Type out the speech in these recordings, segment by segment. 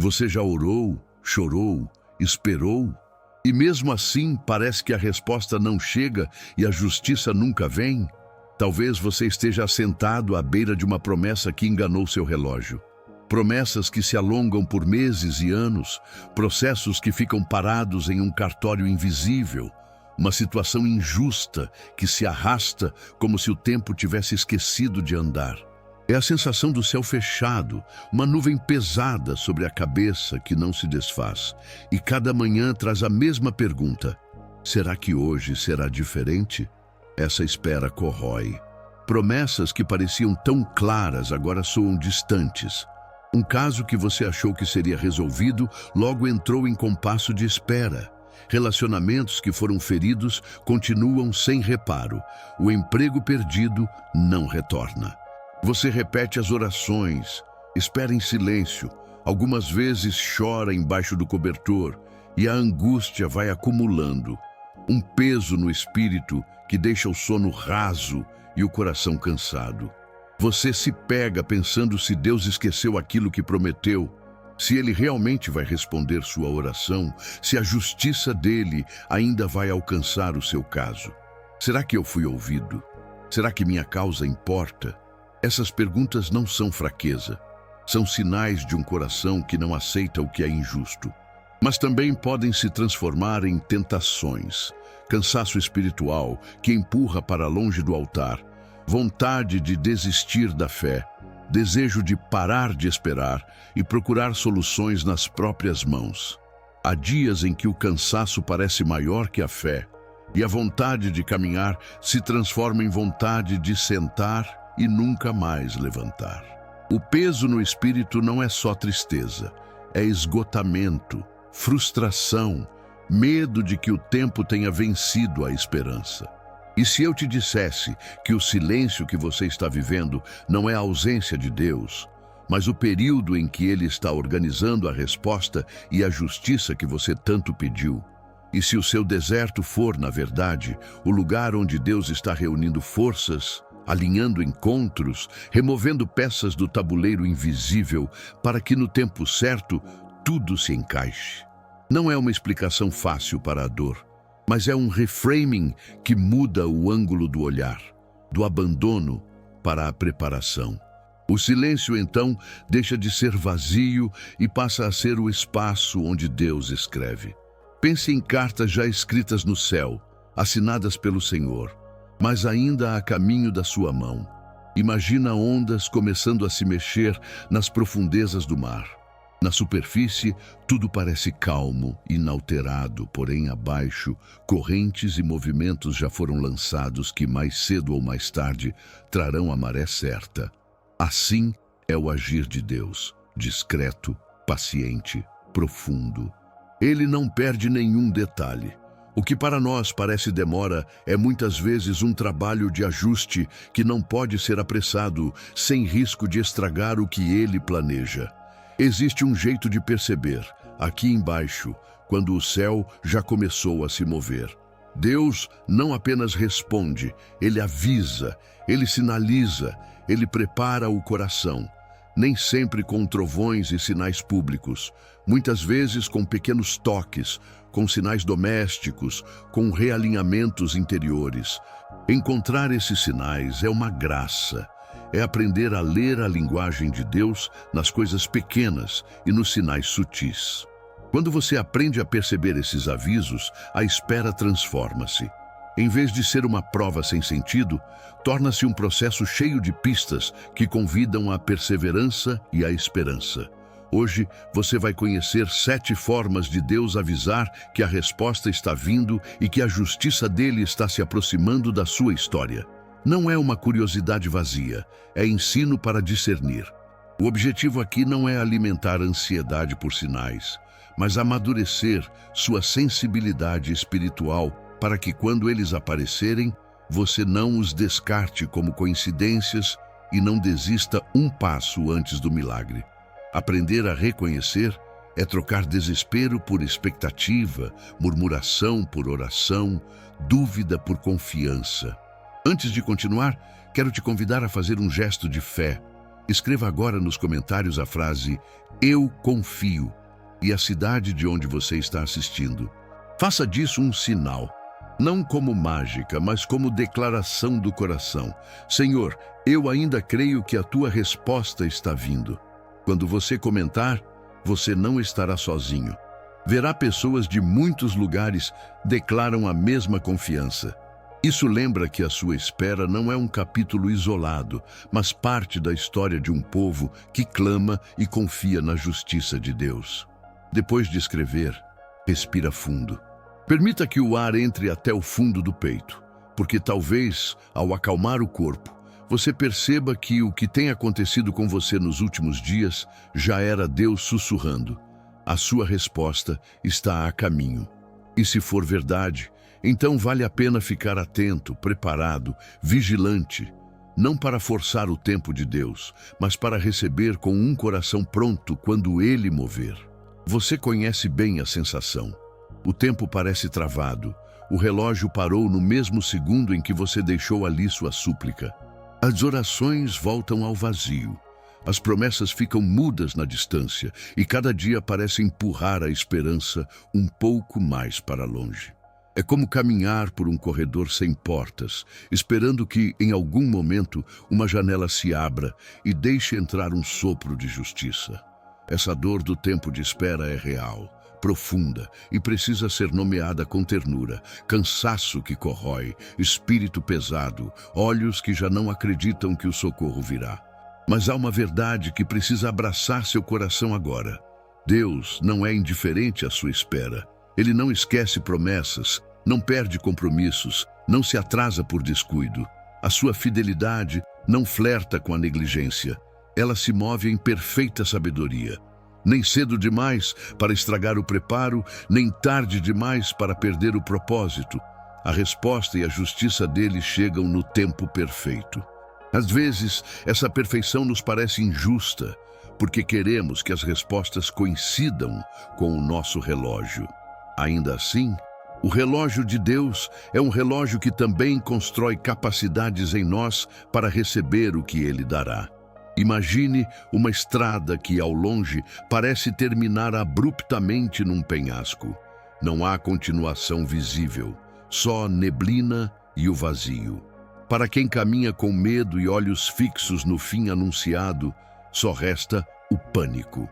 Você já orou, chorou, esperou? E mesmo assim parece que a resposta não chega e a justiça nunca vem? Talvez você esteja assentado à beira de uma promessa que enganou seu relógio. Promessas que se alongam por meses e anos, processos que ficam parados em um cartório invisível, uma situação injusta que se arrasta como se o tempo tivesse esquecido de andar. É a sensação do céu fechado, uma nuvem pesada sobre a cabeça que não se desfaz. E cada manhã traz a mesma pergunta: será que hoje será diferente? Essa espera corrói. Promessas que pareciam tão claras agora soam distantes. Um caso que você achou que seria resolvido logo entrou em compasso de espera. Relacionamentos que foram feridos continuam sem reparo. O emprego perdido não retorna. Você repete as orações, espera em silêncio, algumas vezes chora embaixo do cobertor e a angústia vai acumulando. Um peso no espírito que deixa o sono raso e o coração cansado. Você se pega pensando se Deus esqueceu aquilo que prometeu, se Ele realmente vai responder sua oração, se a justiça dele ainda vai alcançar o seu caso. Será que eu fui ouvido? Será que minha causa importa? Essas perguntas não são fraqueza, são sinais de um coração que não aceita o que é injusto. Mas também podem se transformar em tentações, cansaço espiritual que empurra para longe do altar, vontade de desistir da fé, desejo de parar de esperar e procurar soluções nas próprias mãos. Há dias em que o cansaço parece maior que a fé e a vontade de caminhar se transforma em vontade de sentar e nunca mais levantar. O peso no espírito não é só tristeza, é esgotamento, frustração, medo de que o tempo tenha vencido a esperança. E se eu te dissesse que o silêncio que você está vivendo não é a ausência de Deus, mas o período em que Ele está organizando a resposta e a justiça que você tanto pediu? E se o seu deserto for, na verdade, o lugar onde Deus está reunindo forças, alinhando encontros, removendo peças do tabuleiro invisível para que no tempo certo tudo se encaixe? Não é uma explicação fácil para a dor, mas é um reframing que muda o ângulo do olhar, do abandono para a preparação. O silêncio, então, deixa de ser vazio e passa a ser o espaço onde Deus escreve. Pense em cartas já escritas no céu, assinadas pelo Senhor, mas ainda a caminho da sua mão. Imagina ondas começando a se mexer nas profundezas do mar. Na superfície, tudo parece calmo, inalterado, porém abaixo, correntes e movimentos já foram lançados que mais cedo ou mais tarde trarão a maré certa. Assim é o agir de Deus, discreto, paciente, profundo. Ele não perde nenhum detalhe. O que para nós parece demora é muitas vezes um trabalho de ajuste que não pode ser apressado sem risco de estragar o que ele planeja. Existe um jeito de perceber, aqui embaixo, quando o céu já começou a se mover. Deus não apenas responde, Ele avisa, Ele sinaliza, Ele prepara o coração. Nem sempre com trovões e sinais públicos, muitas vezes com pequenos toques, com sinais domésticos, com realinhamentos interiores. Encontrar esses sinais é uma graça. É aprender a ler a linguagem de Deus nas coisas pequenas e nos sinais sutis. Quando você aprende a perceber esses avisos, a espera transforma-se. Em vez de ser uma prova sem sentido, torna-se um processo cheio de pistas que convidam à perseverança e à esperança. Hoje, você vai conhecer 7 formas de Deus avisar que a resposta está vindo e que a justiça dele está se aproximando da sua história. Não é uma curiosidade vazia, é ensino para discernir. O objetivo aqui não é alimentar ansiedade por sinais, mas amadurecer sua sensibilidade espiritual para que quando eles aparecerem, você não os descarte como coincidências e não desista um passo antes do milagre. Aprender a reconhecer é trocar desespero por expectativa, murmuração por oração, dúvida por confiança. Antes de continuar, quero te convidar a fazer um gesto de fé. Escreva agora nos comentários a frase: Eu confio. E a cidade de onde você está assistindo. Faça disso um sinal, não como mágica, mas como declaração do coração. Senhor, eu ainda creio que a tua resposta está vindo. Quando você comentar, você não estará sozinho. Verá pessoas de muitos lugares declaram a mesma confiança. Isso lembra que a sua espera não é um capítulo isolado, mas parte da história de um povo que clama e confia na justiça de Deus. Depois de escrever, respira fundo. Permita que o ar entre até o fundo do peito, porque talvez, ao acalmar o corpo, você perceba que o que tem acontecido com você nos últimos dias já era Deus sussurrando. A sua resposta está a caminho. E se for verdade, então vale a pena ficar atento, preparado, vigilante, não para forçar o tempo de Deus, mas para receber com um coração pronto quando Ele mover. Você conhece bem a sensação. O tempo parece travado. O relógio parou no mesmo segundo em que você deixou ali sua súplica. As orações voltam ao vazio. As promessas ficam mudas na distância e cada dia parece empurrar a esperança um pouco mais para longe. É como caminhar por um corredor sem portas, esperando que, em algum momento, uma janela se abra e deixe entrar um sopro de justiça. Essa dor do tempo de espera é real, profunda e precisa ser nomeada com ternura. Cansaço que corrói, espírito pesado, olhos que já não acreditam que o socorro virá. Mas há uma verdade que precisa abraçar seu coração agora. Deus não é indiferente à sua espera. Ele não esquece promessas, não perde compromissos, não se atrasa por descuido. A sua fidelidade não flerta com a negligência. Ela se move em perfeita sabedoria. Nem cedo demais para estragar o preparo, nem tarde demais para perder o propósito. A resposta e a justiça dele chegam no tempo perfeito. Às vezes, essa perfeição nos parece injusta, porque queremos que as respostas coincidam com o nosso relógio. Ainda assim, o relógio de Deus é um relógio que também constrói capacidades em nós para receber o que Ele dará. Imagine uma estrada que, ao longe, parece terminar abruptamente num penhasco. Não há continuação visível, só neblina e o vazio. Para quem caminha com medo e olhos fixos no fim anunciado, só resta o pânico.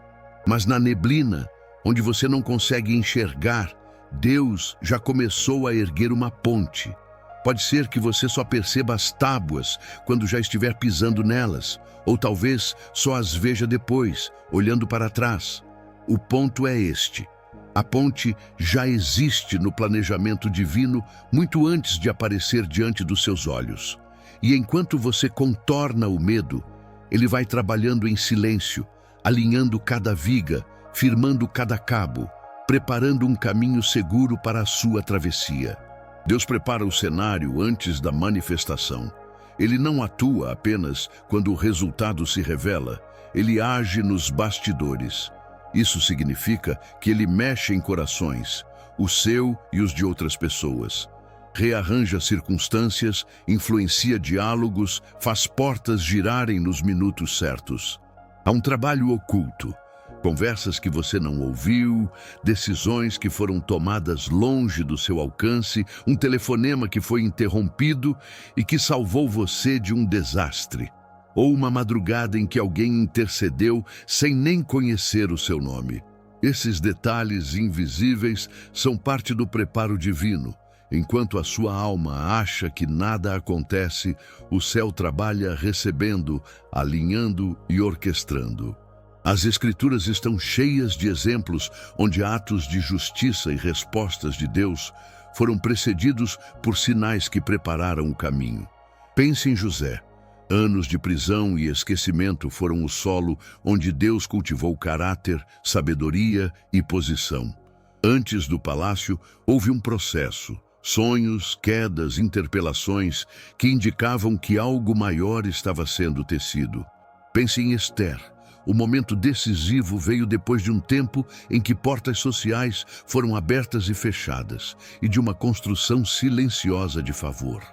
Mas na neblina, onde você não consegue enxergar, Deus já começou a erguer uma ponte. Pode ser que você só perceba as tábuas quando já estiver pisando nelas, ou talvez só as veja depois, olhando para trás. O ponto é este. A ponte já existe no planejamento divino muito antes de aparecer diante dos seus olhos. E enquanto você contorna o medo, ele vai trabalhando em silêncio, alinhando cada viga, firmando cada cabo, preparando um caminho seguro para a sua travessia. Deus prepara o cenário antes da manifestação. Ele não atua apenas quando o resultado se revela, ele age nos bastidores. Isso significa que ele mexe em corações, o seu e os de outras pessoas. Rearranja circunstâncias, influencia diálogos, faz portas girarem nos minutos certos. Há um trabalho oculto. Conversas que você não ouviu, decisões que foram tomadas longe do seu alcance, um telefonema que foi interrompido e que salvou você de um desastre. Ou uma madrugada em que alguém intercedeu sem nem conhecer o seu nome. Esses detalhes invisíveis são parte do preparo divino. Enquanto a sua alma acha que nada acontece, o céu trabalha recebendo, alinhando e orquestrando. As Escrituras estão cheias de exemplos onde atos de justiça e respostas de Deus foram precedidos por sinais que prepararam o caminho. Pense em José. Anos de prisão e esquecimento foram o solo onde Deus cultivou caráter, sabedoria e posição. Antes do palácio, houve um processo. Sonhos, quedas, interpelações que indicavam que algo maior estava sendo tecido. Pense em Esther. O momento decisivo veio depois de um tempo em que portas sociais foram abertas e fechadas, e de uma construção silenciosa de favor.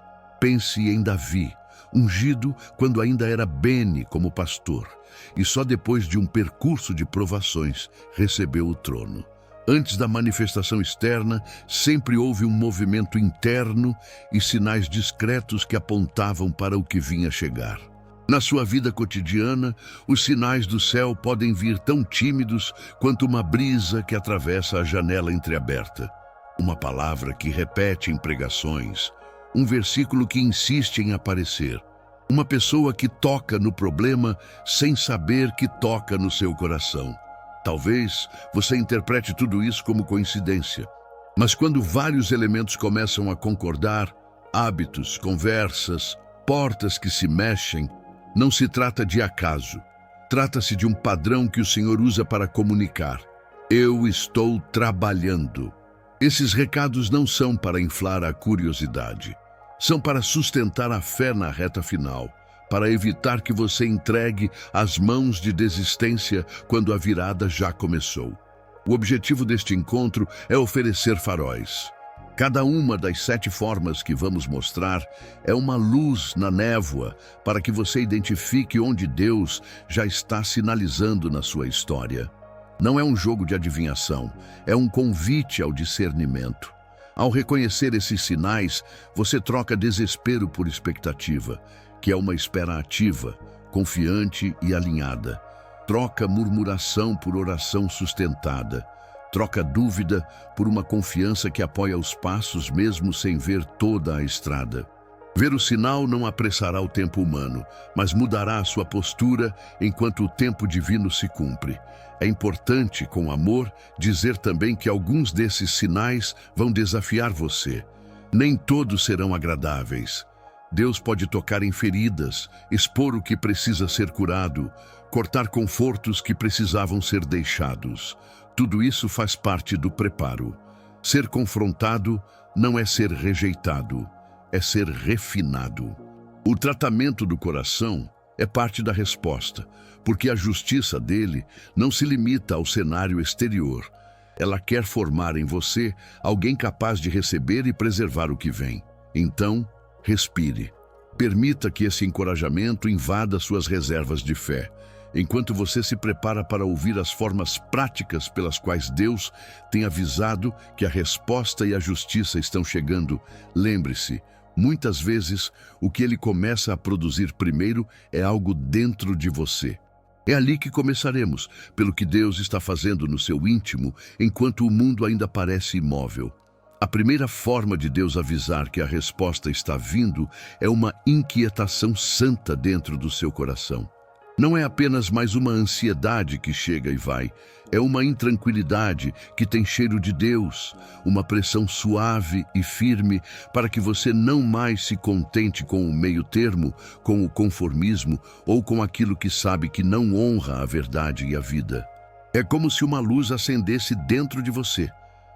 Pense em Davi, ungido quando ainda era Bene como pastor, e só depois de um percurso de provações recebeu o trono. Antes da manifestação externa, sempre houve um movimento interno e sinais discretos que apontavam para o que vinha chegar. Na sua vida cotidiana, os sinais do céu podem vir tão tímidos quanto uma brisa que atravessa a janela entreaberta, uma palavra que repete em pregações, um versículo que insiste em aparecer, uma pessoa que toca no problema sem saber que toca no seu coração. Talvez você interprete tudo isso como coincidência, mas quando vários elementos começam a concordar, hábitos, conversas, portas que se mexem, não se trata de acaso. Trata-se de um padrão que o Senhor usa para comunicar. Eu estou trabalhando. Esses recados não são para inflar a curiosidade. São para sustentar a fé na reta final, para evitar que você entregue as mãos de desistência quando a virada já começou. O objetivo deste encontro é oferecer faróis. Cada uma das 7 formas que vamos mostrar é uma luz na névoa para que você identifique onde Deus já está sinalizando na sua história. Não é um jogo de adivinhação, é um convite ao discernimento. Ao reconhecer esses sinais, você troca desespero por expectativa, que é uma espera ativa, confiante e alinhada. Troca murmuração por oração sustentada. Troca dúvida por uma confiança que apoia os passos mesmo sem ver toda a estrada. Ver o sinal não apressará o tempo humano, mas mudará a sua postura enquanto o tempo divino se cumpre. É importante, com amor, dizer também que alguns desses sinais vão desafiar você. Nem todos serão agradáveis. Deus pode tocar em feridas, expor o que precisa ser curado, cortar confortos que precisavam ser deixados. Tudo isso faz parte do preparo. Ser confrontado não é ser rejeitado, é ser refinado. O tratamento do coração é parte da resposta, porque a justiça dele não se limita ao cenário exterior. Ela quer formar em você alguém capaz de receber e preservar o que vem. Então, respire. Permita que esse encorajamento invada suas reservas de fé. Enquanto você se prepara para ouvir as formas práticas pelas quais Deus tem avisado que a resposta e a justiça estão chegando, lembre-se, muitas vezes o que ele começa a produzir primeiro é algo dentro de você. É ali que começaremos, pelo que Deus está fazendo no seu íntimo, enquanto o mundo ainda parece imóvel. A primeira forma de Deus avisar que a resposta está vindo é uma inquietação santa dentro do seu coração. Não é apenas mais uma ansiedade que chega e vai, é uma intranquilidade que tem cheiro de Deus, uma pressão suave e firme para que você não mais se contente com o meio termo, com o conformismo ou com aquilo que sabe que não honra a verdade e a vida. É como se uma luz acendesse dentro de você,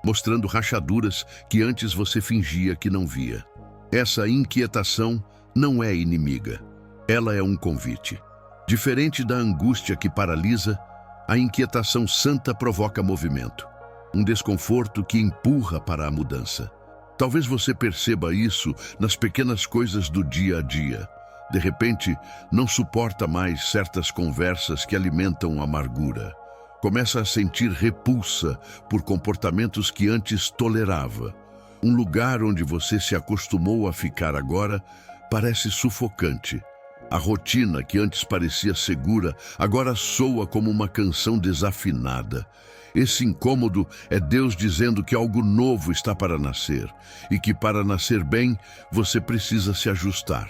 mostrando rachaduras que antes você fingia que não via. Essa inquietação não é inimiga, ela é um convite. Diferente da angústia que paralisa, a inquietação santa provoca movimento, um desconforto que empurra para a mudança. Talvez você perceba isso nas pequenas coisas do dia a dia. De repente, não suporta mais certas conversas que alimentam amargura. Começa a sentir repulsa por comportamentos que antes tolerava. Um lugar onde você se acostumou a ficar agora parece sufocante. A rotina que antes parecia segura, agora soa como uma canção desafinada. Esse incômodo é Deus dizendo que algo novo está para nascer e que para nascer bem, você precisa se ajustar.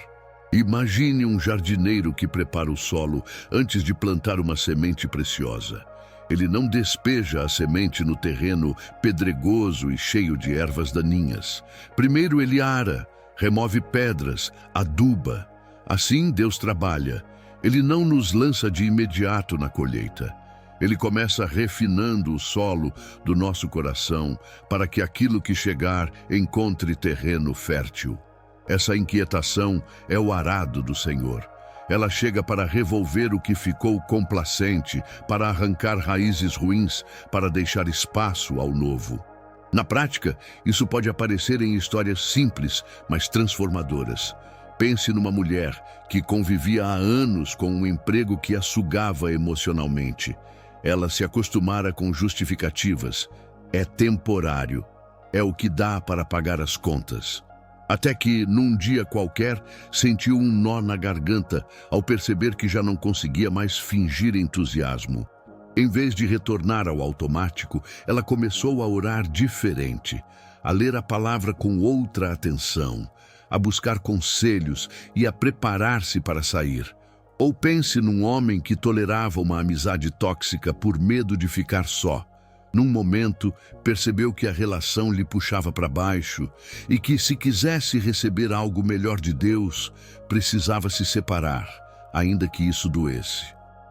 Imagine um jardineiro que prepara o solo antes de plantar uma semente preciosa. Ele não despeja a semente no terreno pedregoso e cheio de ervas daninhas. Primeiro ele ara, remove pedras, aduba. Assim Deus trabalha. Ele não nos lança de imediato na colheita. Ele começa refinando o solo do nosso coração para que aquilo que chegar encontre terreno fértil. Essa inquietação é o arado do Senhor. Ela chega para revolver o que ficou complacente, para arrancar raízes ruins, para deixar espaço ao novo. Na prática, isso pode aparecer em histórias simples, mas transformadoras. Pense numa mulher que convivia há anos com um emprego que a sugava emocionalmente. Ela se acostumara com justificativas. É temporário. É o que dá para pagar as contas. Até que, num dia qualquer, sentiu um nó na garganta ao perceber que já não conseguia mais fingir entusiasmo. Em vez de retornar ao automático, ela começou a orar diferente, a ler a palavra com outra atenção, a buscar conselhos e a preparar-se para sair. Ou pense num homem que tolerava uma amizade tóxica por medo de ficar só. Num momento, percebeu que a relação lhe puxava para baixo e que, se quisesse receber algo melhor de Deus, precisava se separar, ainda que isso doesse.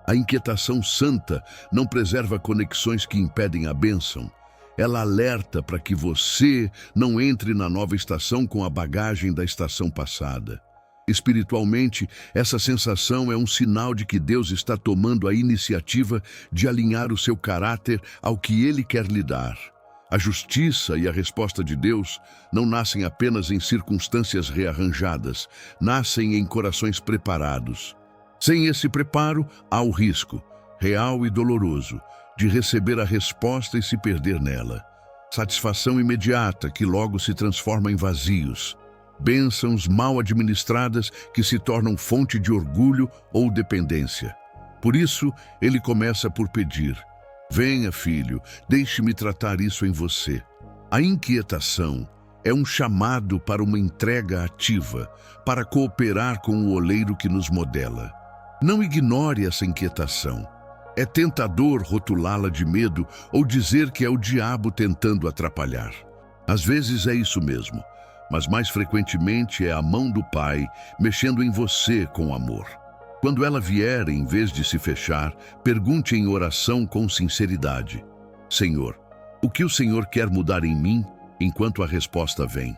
A inquietação santa não preserva conexões que impedem a bênção. Ela alerta para que você não entre na nova estação com a bagagem da estação passada. Espiritualmente, essa sensação é um sinal de que Deus está tomando a iniciativa de alinhar o seu caráter ao que Ele quer lhe dar. A justiça e a resposta de Deus não nascem apenas em circunstâncias rearranjadas, nascem em corações preparados. Sem esse preparo, há o risco, real e doloroso, de receber a resposta e se perder nela. Satisfação imediata que logo se transforma em vazios. Bênçãos mal administradas que se tornam fonte de orgulho ou dependência. Por isso, ele começa por pedir: venha, filho, deixe-me tratar isso em você. A inquietação é um chamado para uma entrega ativa, para cooperar com o oleiro que nos modela. Não ignore essa inquietação. É tentador rotulá-la de medo ou dizer que é o diabo tentando atrapalhar. Às vezes é isso mesmo, mas mais frequentemente é a mão do Pai mexendo em você com amor. Quando ela vier, em vez de se fechar, pergunte em oração com sinceridade: Senhor, o que o Senhor quer mudar em mim enquanto a resposta vem?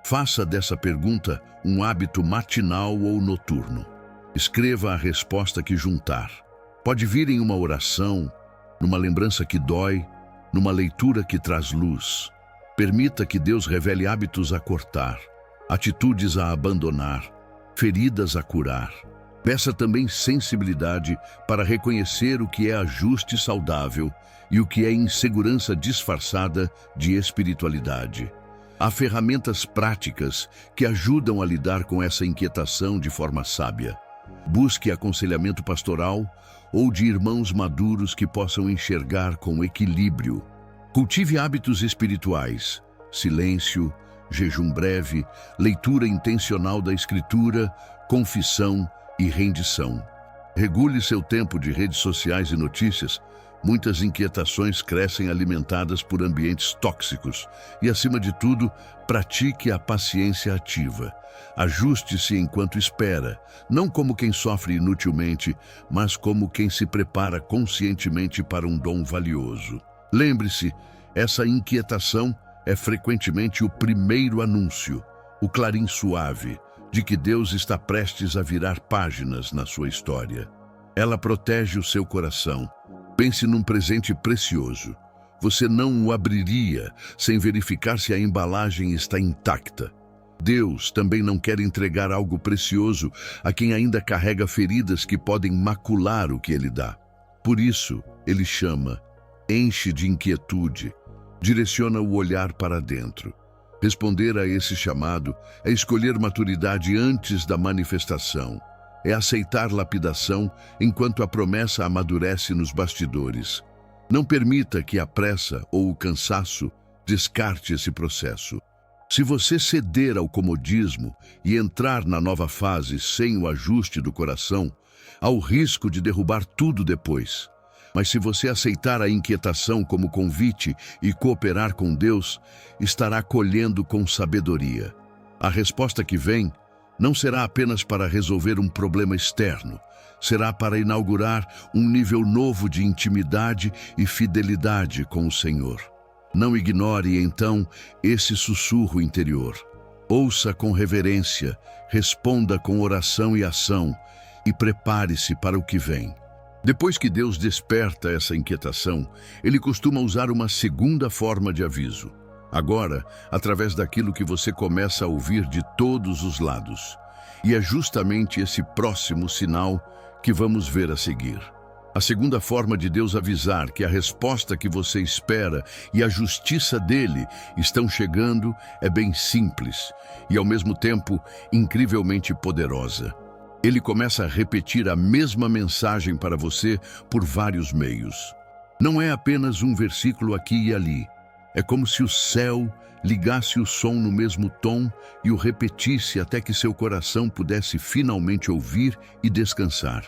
Faça dessa pergunta um hábito matinal ou noturno. Escreva a resposta que juntar. Pode vir em uma oração, numa lembrança que dói, numa leitura que traz luz. Permita que Deus revele hábitos a cortar, atitudes a abandonar, feridas a curar. Peça também sensibilidade para reconhecer o que é ajuste saudável e o que é insegurança disfarçada de espiritualidade. Há ferramentas práticas que ajudam a lidar com essa inquietação de forma sábia. Busque aconselhamento pastoral ou de irmãos maduros que possam enxergar com equilíbrio. Cultive hábitos espirituais: silêncio, jejum breve, leitura intencional da Escritura, confissão e rendição. Regule seu tempo de redes sociais e notícias. Muitas inquietações crescem alimentadas por ambientes tóxicos. E, acima de tudo, pratique a paciência ativa. Ajuste-se enquanto espera, não como quem sofre inutilmente, mas como quem se prepara conscientemente para um dom valioso. Lembre-se, essa inquietação é frequentemente o primeiro anúncio, o clarim suave, de que Deus está prestes a virar páginas na sua história. Ela protege o seu coração. Pense num presente precioso. Você não o abriria sem verificar se a embalagem está intacta. Deus também não quer entregar algo precioso a quem ainda carrega feridas que podem macular o que Ele dá. Por isso, Ele chama, enche de inquietude, direciona o olhar para dentro. Responder a esse chamado é escolher maturidade antes da manifestação. É aceitar lapidação enquanto a promessa amadurece nos bastidores. Não permita que a pressa ou o cansaço descarte esse processo. Se você ceder ao comodismo e entrar na nova fase sem o ajuste do coração, há o risco de derrubar tudo depois. Mas se você aceitar a inquietação como convite e cooperar com Deus, estará colhendo com sabedoria. A resposta que vem não será apenas para resolver um problema externo, será para inaugurar um nível novo de intimidade e fidelidade com o Senhor. Não ignore, então, esse sussurro interior. Ouça com reverência, responda com oração e ação e prepare-se para o que vem. Depois que Deus desperta essa inquietação, Ele costuma usar uma segunda forma de aviso. Agora, através daquilo que você começa a ouvir de todos os lados. E é justamente esse próximo sinal que vamos ver a seguir. A segunda forma de Deus avisar que a resposta que você espera e a justiça dele estão chegando é bem simples e, ao mesmo tempo, incrivelmente poderosa. Ele começa a repetir a mesma mensagem para você por vários meios. Não é apenas um versículo aqui e ali. É como se o céu ligasse o som no mesmo tom e o repetisse até que seu coração pudesse finalmente ouvir e descansar.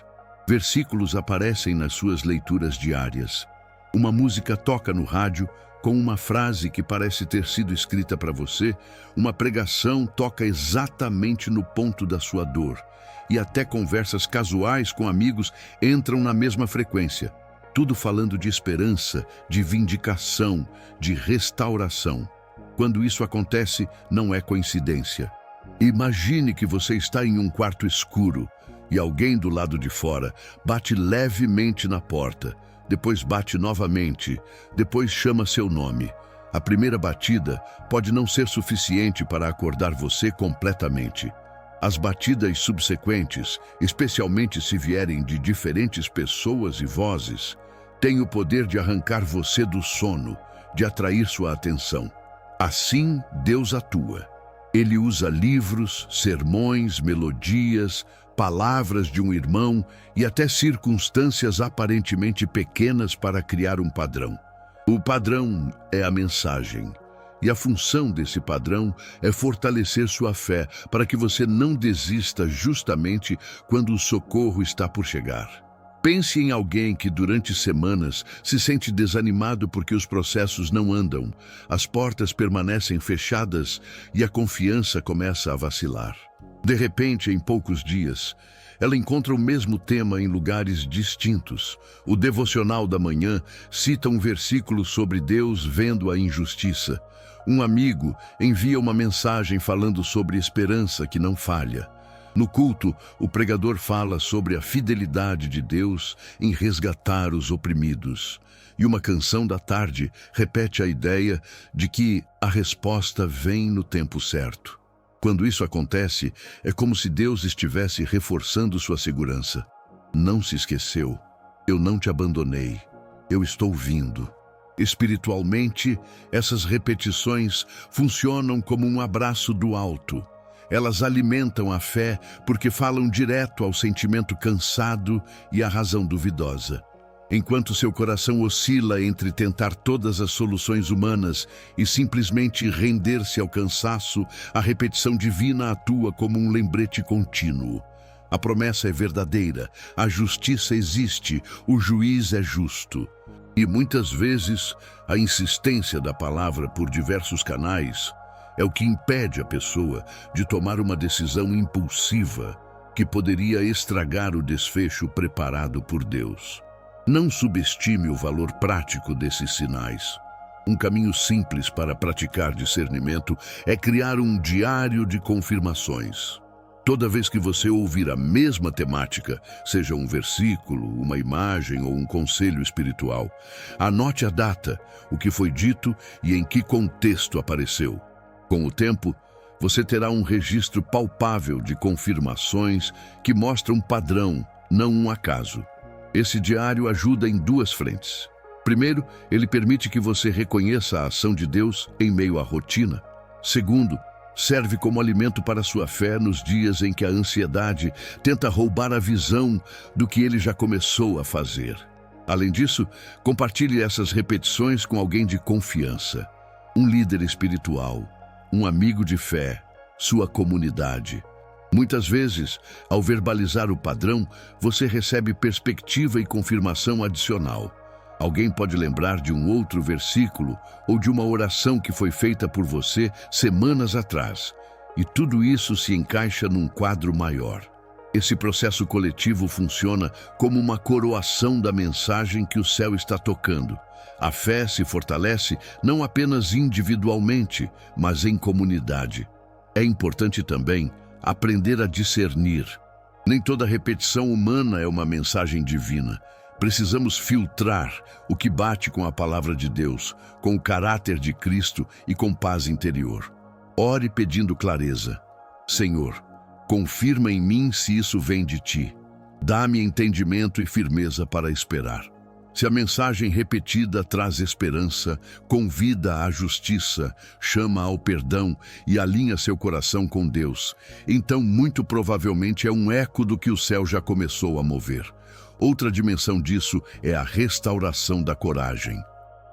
Versículos aparecem nas suas leituras diárias. Uma música toca no rádio com uma frase que parece ter sido escrita para você, uma pregação toca exatamente no ponto da sua dor, e até conversas casuais com amigos entram na mesma frequência. Tudo falando de esperança, de vindicação, de restauração. Quando isso acontece, não é coincidência. Imagine que você está em um quarto escuro e alguém do lado de fora bate levemente na porta, depois bate novamente, depois chama seu nome. A primeira batida pode não ser suficiente para acordar você completamente. As batidas subsequentes, especialmente se vierem de diferentes pessoas e vozes, têm o poder de arrancar você do sono, de atrair sua atenção. Assim, Deus atua. Ele usa livros, sermões, melodias, palavras de um irmão e até circunstâncias aparentemente pequenas para criar um padrão. O padrão é a mensagem. E a função desse padrão é fortalecer sua fé para que você não desista justamente quando o socorro está por chegar. Pense em alguém que durante semanas se sente desanimado porque os processos não andam, as portas permanecem fechadas e a confiança começa a vacilar. De repente, em poucos dias, ela encontra o mesmo tema em lugares distintos. O devocional da manhã cita um versículo sobre Deus vendo a injustiça. Um amigo envia uma mensagem falando sobre esperança que não falha. No culto, o pregador fala sobre a fidelidade de Deus em resgatar os oprimidos. E uma canção da tarde repete a ideia de que a resposta vem no tempo certo. Quando isso acontece, é como se Deus estivesse reforçando sua segurança. Não se esqueceu. Eu não te abandonei. Eu estou vindo. Espiritualmente, essas repetições funcionam como um abraço do alto. Elas alimentam a fé porque falam direto ao sentimento cansado e à razão duvidosa. Enquanto seu coração oscila entre tentar todas as soluções humanas e simplesmente render-se ao cansaço, a repetição divina atua como um lembrete contínuo. A promessa é verdadeira, a justiça existe, o juiz é justo. E muitas vezes, a insistência da palavra por diversos canais é o que impede a pessoa de tomar uma decisão impulsiva que poderia estragar o desfecho preparado por Deus. Não subestime o valor prático desses sinais. Um caminho simples para praticar discernimento é criar um diário de confirmações. Toda vez que você ouvir a mesma temática, seja um versículo, uma imagem ou um conselho espiritual, anote a data, o que foi dito e em que contexto apareceu. Com o tempo, você terá um registro palpável de confirmações que mostram um padrão, não um acaso. Esse diário ajuda em duas frentes. Primeiro, ele permite que você reconheça a ação de Deus em meio à rotina. Segundo, serve como alimento para sua fé nos dias em que a ansiedade tenta roubar a visão do que ele já começou a fazer. Além disso, compartilhe essas repetições com alguém de confiança, um líder espiritual, um amigo de fé, sua comunidade. Muitas vezes, ao verbalizar o padrão, você recebe perspectiva e confirmação adicional. Alguém pode lembrar de um outro versículo ou de uma oração que foi feita por você semanas atrás. E tudo isso se encaixa num quadro maior. Esse processo coletivo funciona como uma coroação da mensagem que o céu está tocando. A fé se fortalece não apenas individualmente, mas em comunidade. É importante também aprender a discernir. Nem toda repetição humana é uma mensagem divina. Precisamos filtrar o que bate com a palavra de Deus, com o caráter de Cristo e com paz interior. Ore pedindo clareza. Senhor, Confirma em mim se isso vem de ti. Dá-me entendimento e firmeza para esperar. Se a mensagem repetida traz esperança, convida à justiça, chama ao perdão e alinha seu coração com Deus, então muito provavelmente é um eco do que o céu já começou a mover. Outra dimensão disso é a restauração da coragem.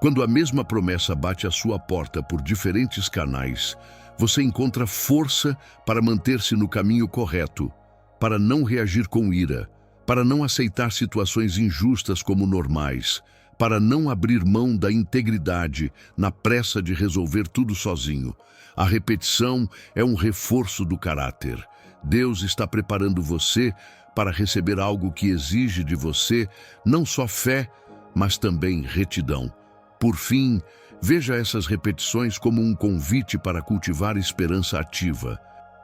Quando a mesma promessa bate à sua porta por diferentes canais, você encontra força para manter-se no caminho correto, para não reagir com ira, para não aceitar situações injustas como normais, para não abrir mão da integridade na pressa de resolver tudo sozinho. A repetição é um reforço do caráter. Deus está preparando você para receber algo que exige de você não só fé, mas também retidão. Por fim, veja essas repetições como um convite para cultivar esperança ativa.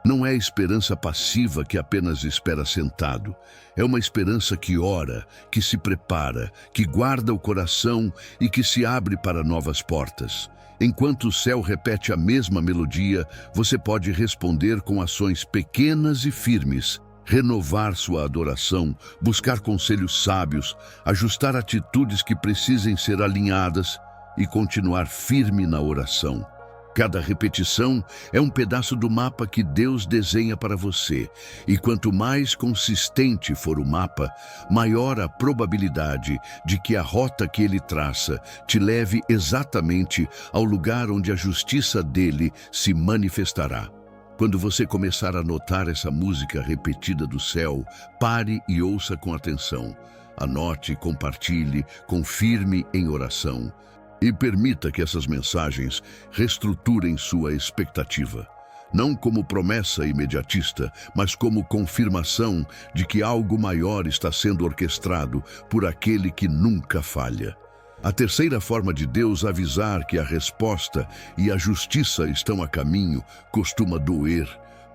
Não é esperança passiva que apenas espera sentado. É uma esperança que ora, que se prepara, que guarda o coração e que se abre para novas portas. Enquanto o céu repete a mesma melodia, você pode responder com ações pequenas e firmes, renovar sua adoração, buscar conselhos sábios, ajustar atitudes que precisem ser alinhadas e continuar firme na oração. Cada repetição é um pedaço do mapa que Deus desenha para você, e quanto mais consistente for o mapa, maior a probabilidade de que a rota que ele traça te leve exatamente ao lugar onde a justiça dele se manifestará. Quando você começar a notar essa música repetida do céu, pare e ouça com atenção. Anote, compartilhe, confirme em oração. E permita que essas mensagens reestruturem sua expectativa. Não como promessa imediatista, mas como confirmação de que algo maior está sendo orquestrado por aquele que nunca falha. A terceira forma de Deus avisar que a resposta e a justiça estão a caminho costuma doer,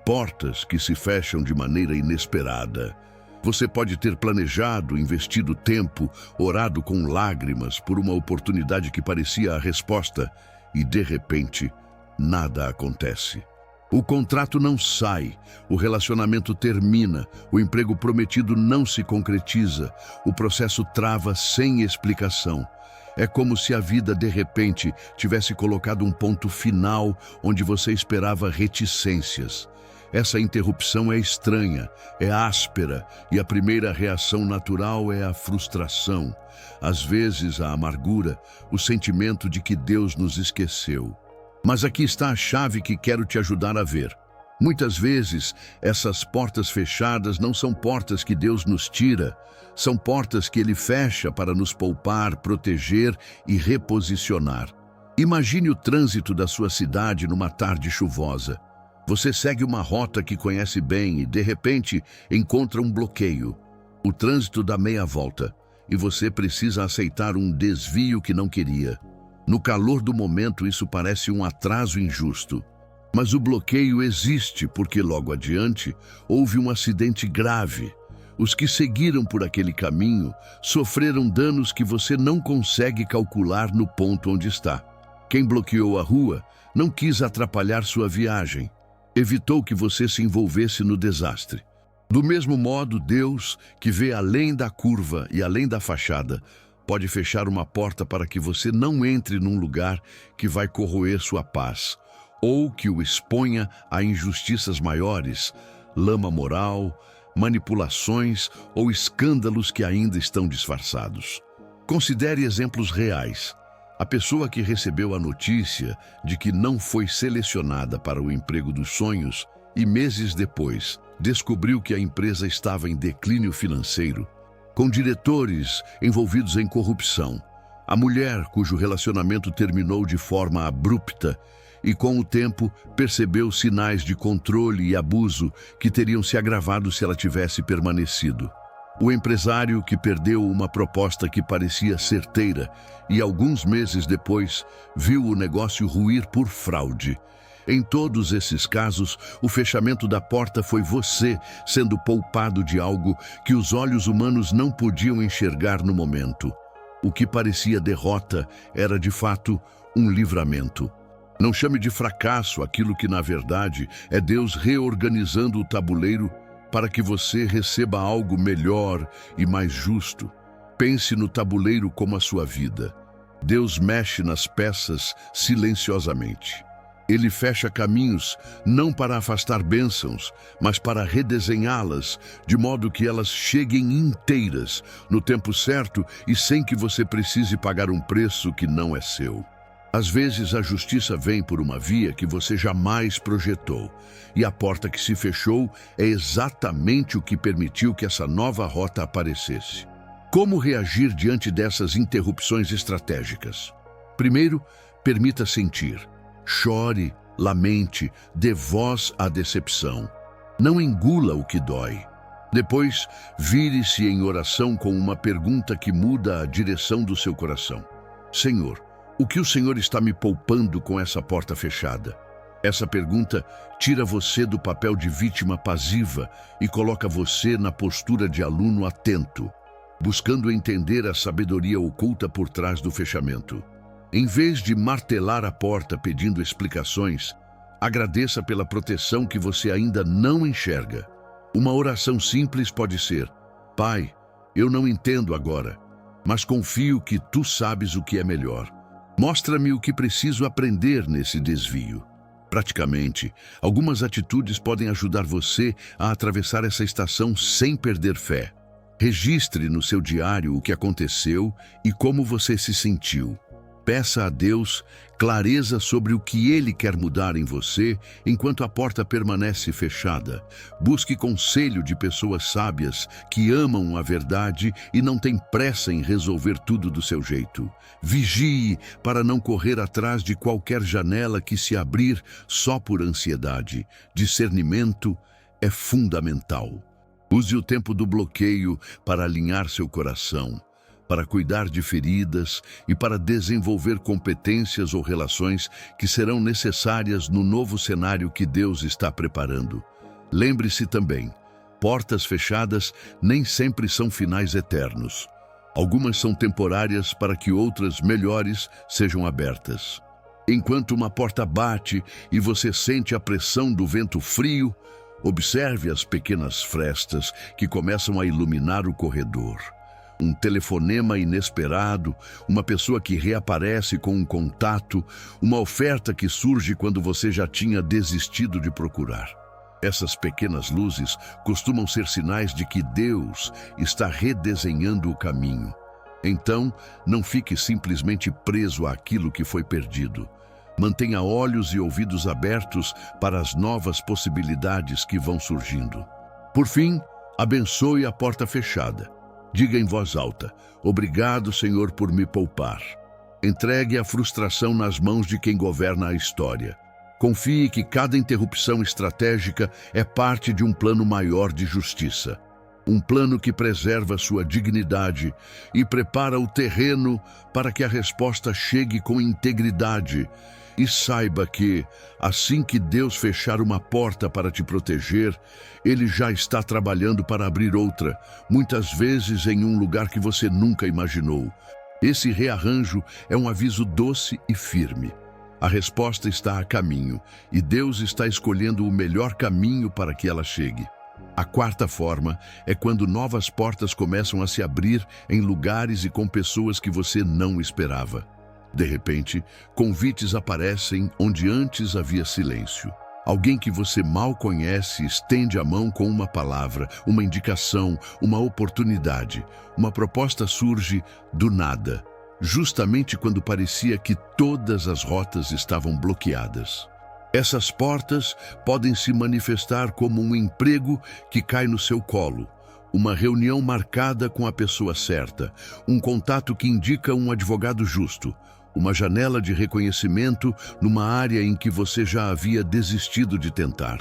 portas que se fecham de maneira inesperada. Você pode ter planejado, investido tempo, orado com lágrimas por uma oportunidade que parecia a resposta e, de repente, nada acontece. O contrato não sai, o relacionamento termina, o emprego prometido não se concretiza, o processo trava sem explicação. É como se a vida, de repente, tivesse colocado um ponto final onde você esperava reticências. Essa interrupção é estranha, é áspera, e a primeira reação natural é a frustração. Às vezes, a amargura, o sentimento de que Deus nos esqueceu. Mas aqui está a chave que quero te ajudar a ver. Muitas vezes, essas portas fechadas não são portas que Deus nos tira, são portas que Ele fecha para nos poupar, proteger e reposicionar. Imagine o trânsito da sua cidade numa tarde chuvosa. Você segue uma rota que conhece bem e, de repente, encontra um bloqueio. O trânsito dá meia volta e você precisa aceitar um desvio que não queria. No calor do momento, isso parece um atraso injusto. Mas o bloqueio existe porque logo adiante houve um acidente grave. Os que seguiram por aquele caminho sofreram danos que você não consegue calcular no ponto onde está. Quem bloqueou a rua não quis atrapalhar sua viagem. Evitou que você se envolvesse no desastre. Do mesmo modo, Deus, que vê além da curva e além da fachada, pode fechar uma porta para que você não entre num lugar que vai corroer sua paz, ou que o exponha a injustiças maiores, lama moral, manipulações ou escândalos que ainda estão disfarçados. Considere exemplos reais. A pessoa que recebeu a notícia de que não foi selecionada para o emprego dos sonhos e meses depois descobriu que a empresa estava em declínio financeiro, com diretores envolvidos em corrupção. A mulher cujo relacionamento terminou de forma abrupta e, com o tempo, percebeu sinais de controle e abuso que teriam se agravado se ela tivesse permanecido. O empresário que perdeu uma proposta que parecia certeira e, alguns meses depois, viu o negócio ruir por fraude. Em todos esses casos, o fechamento da porta foi você sendo poupado de algo que os olhos humanos não podiam enxergar no momento. O que parecia derrota era, de fato, um livramento. Não chame de fracasso aquilo que, na verdade, é Deus reorganizando o tabuleiro para que você receba algo melhor e mais justo. Pense no tabuleiro como a sua vida. Deus mexe nas peças silenciosamente. Ele fecha caminhos não para afastar bênçãos, mas para redesenhá-las, de modo que elas cheguem inteiras, no tempo certo e sem que você precise pagar um preço que não é seu. Às vezes a justiça vem por uma via que você jamais projetou, e a porta que se fechou é exatamente o que permitiu que essa nova rota aparecesse. Como reagir diante dessas interrupções estratégicas? Primeiro, permita sentir. Chore, lamente, dê voz à decepção. Não engula o que dói. Depois, vire-se em oração com uma pergunta que muda a direção do seu coração. Senhor, o que o Senhor está me poupando com essa porta fechada? Essa pergunta tira você do papel de vítima passiva e coloca você na postura de aluno atento, buscando entender a sabedoria oculta por trás do fechamento. Em vez de martelar a porta pedindo explicações, agradeça pela proteção que você ainda não enxerga. Uma oração simples pode ser: Pai, eu não entendo agora, mas confio que Tu sabes o que é melhor. Mostra-me o que preciso aprender nesse desvio. Praticamente, algumas atitudes podem ajudar você a atravessar essa estação sem perder fé. Registre no seu diário o que aconteceu e como você se sentiu. Peça a Deus clareza sobre o que Ele quer mudar em você enquanto a porta permanece fechada. Busque conselho de pessoas sábias que amam a verdade e não têm pressa em resolver tudo do seu jeito. Vigie para não correr atrás de qualquer janela que se abrir só por ansiedade. Discernimento é fundamental. Use o tempo do bloqueio para alinhar seu coração, para cuidar de feridas e para desenvolver competências ou relações que serão necessárias no novo cenário que Deus está preparando. Lembre-se também, portas fechadas nem sempre são finais eternos. Algumas são temporárias para que outras melhores sejam abertas. Enquanto uma porta bate e você sente a pressão do vento frio, observe as pequenas frestas que começam a iluminar o corredor. Um telefonema inesperado, uma pessoa que reaparece com um contato, uma oferta que surge quando você já tinha desistido de procurar. Essas pequenas luzes costumam ser sinais de que Deus está redesenhando o caminho. Então, não fique simplesmente preso àquilo que foi perdido. Mantenha olhos e ouvidos abertos para as novas possibilidades que vão surgindo. Por fim, abençoe a porta fechada. Diga em voz alta: obrigado, Senhor, por me poupar. Entregue a frustração nas mãos de quem governa a história. Confie que cada interrupção estratégica é parte de um plano maior de justiça. Um plano que preserva sua dignidade e prepara o terreno para que a resposta chegue com integridade. E saiba que, assim que Deus fechar uma porta para te proteger, Ele já está trabalhando para abrir outra, muitas vezes em um lugar que você nunca imaginou. Esse rearranjo é um aviso doce e firme. A resposta está a caminho, e Deus está escolhendo o melhor caminho para que ela chegue. A quarta forma é quando novas portas começam a se abrir em lugares e com pessoas que você não esperava. De repente, convites aparecem onde antes havia silêncio. Alguém que você mal conhece estende a mão com uma palavra, uma indicação, uma oportunidade. Uma proposta surge do nada, justamente quando parecia que todas as rotas estavam bloqueadas. Essas portas podem se manifestar como um emprego que cai no seu colo, uma reunião marcada com a pessoa certa, um contato que indica um advogado justo, uma janela de reconhecimento numa área em que você já havia desistido de tentar.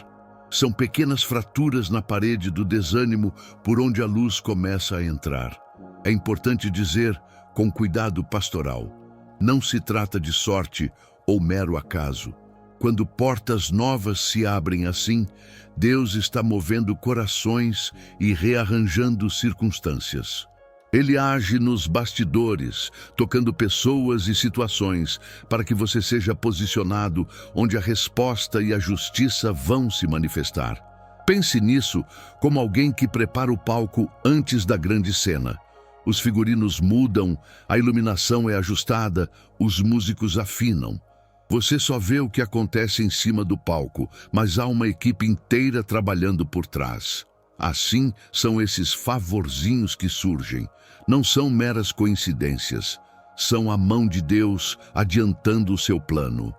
São pequenas fraturas na parede do desânimo por onde a luz começa a entrar. É importante dizer, com cuidado pastoral, não se trata de sorte ou mero acaso. Quando portas novas se abrem assim, Deus está movendo corações e rearranjando circunstâncias. Ele age nos bastidores, tocando pessoas e situações, para que você seja posicionado onde a resposta e a justiça vão se manifestar. Pense nisso como alguém que prepara o palco antes da grande cena. Os figurinos mudam, a iluminação é ajustada, os músicos afinam. Você só vê o que acontece em cima do palco, mas há uma equipe inteira trabalhando por trás. Assim são esses favorzinhos que surgem. Não são meras coincidências. São a mão de Deus adiantando o seu plano.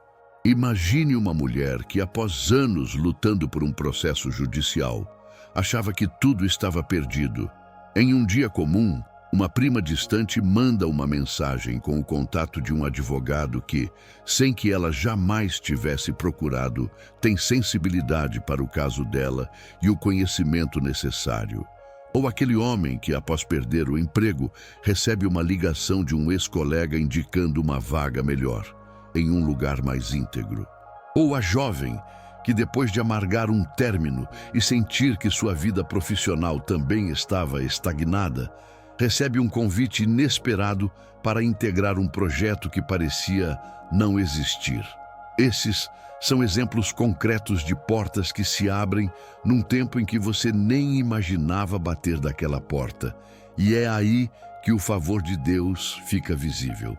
Imagine uma mulher que, após anos lutando por um processo judicial, achava que tudo estava perdido. Em um dia comum, uma prima distante manda uma mensagem com o contato de um advogado que, sem que ela jamais tivesse procurado, tem sensibilidade para o caso dela e o conhecimento necessário. Ou aquele homem que, após perder o emprego, recebe uma ligação de um ex-colega indicando uma vaga melhor, em um lugar mais íntegro. Ou a jovem que, depois de amargar um término e sentir que sua vida profissional também estava estagnada, recebe um convite inesperado para integrar um projeto que parecia não existir. Esses são exemplos concretos de portas que se abrem num tempo em que você nem imaginava bater daquela porta. E é aí que o favor de Deus fica visível.